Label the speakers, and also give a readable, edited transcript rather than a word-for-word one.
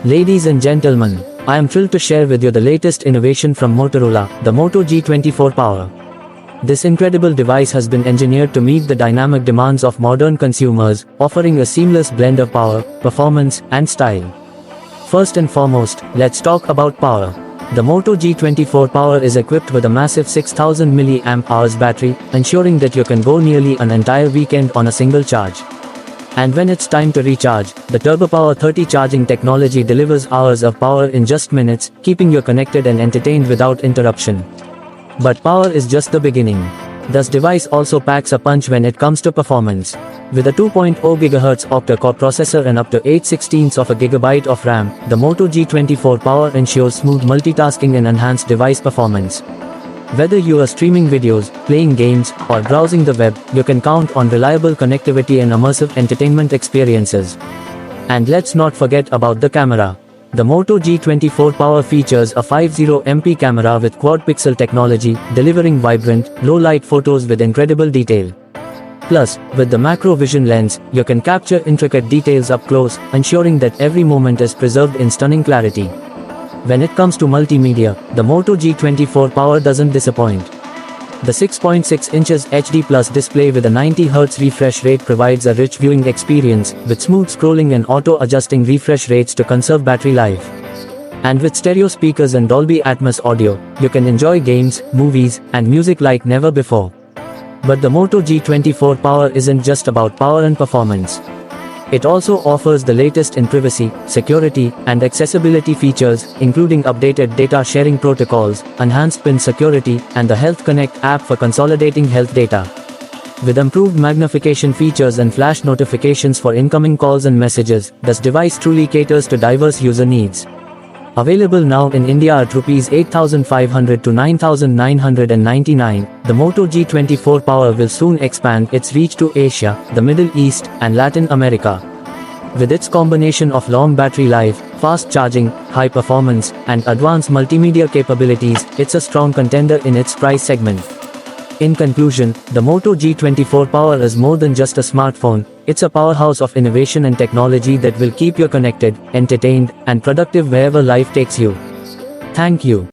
Speaker 1: Ladies and gentlemen, I am thrilled to share with you the latest innovation from Motorola, the Moto G24 Power. This incredible device has been engineered to meet the dynamic demands of modern consumers, offering a seamless blend of power, performance, and style. First and foremost, let's talk about power. The Moto G24 Power is equipped with a massive 6000 mAh battery, ensuring that you can go nearly an entire weekend on a single charge. And when it's time to recharge, the TurboPower 30 charging technology delivers hours of power in just minutes, keeping you connected and entertained without interruption. But power is just the beginning. This device also packs a punch when it comes to performance. With a 2.0 GHz octa-core processor and up to 8/16 of a gigabyte of RAM, the Moto G24 Power ensures smooth multitasking and enhanced device performance. Whether you are streaming videos, playing games, or browsing the web, you can count on reliable connectivity and immersive entertainment experiences. And let's not forget about the camera. The Moto G24 Power features a 50MP camera with quad-pixel technology, delivering vibrant, low-light photos with incredible detail. Plus, with the macro vision lens, you can capture intricate details up close, ensuring that every moment is preserved in stunning clarity. When it comes to multimedia, the Moto G24 Power doesn't disappoint. The 6.6 inches HD Plus display with a 90Hz refresh rate provides a rich viewing experience, with smooth scrolling and auto-adjusting refresh rates to conserve battery life. And with stereo speakers and Dolby Atmos audio, you can enjoy games, movies, and music like never before. But the Moto G24 Power isn't just about power and performance. It also offers the latest in privacy, security, and accessibility features, including updated data sharing protocols, enhanced PIN security, and the Health Connect app for consolidating health data. With improved magnification features and flash notifications for incoming calls and messages, this device truly caters to diverse user needs. Available now in India at Rs 8,500 to 9,999, the Moto G24 Power will soon expand its reach to Asia, the Middle East, and Latin America. With its combination of long battery life, fast charging, high performance, and advanced multimedia capabilities, it's a strong contender in its price segment. In conclusion, the Moto G24 Power is more than just a smartphone. It's a powerhouse of innovation and technology that will keep you connected, entertained, and productive wherever life takes you. Thank you.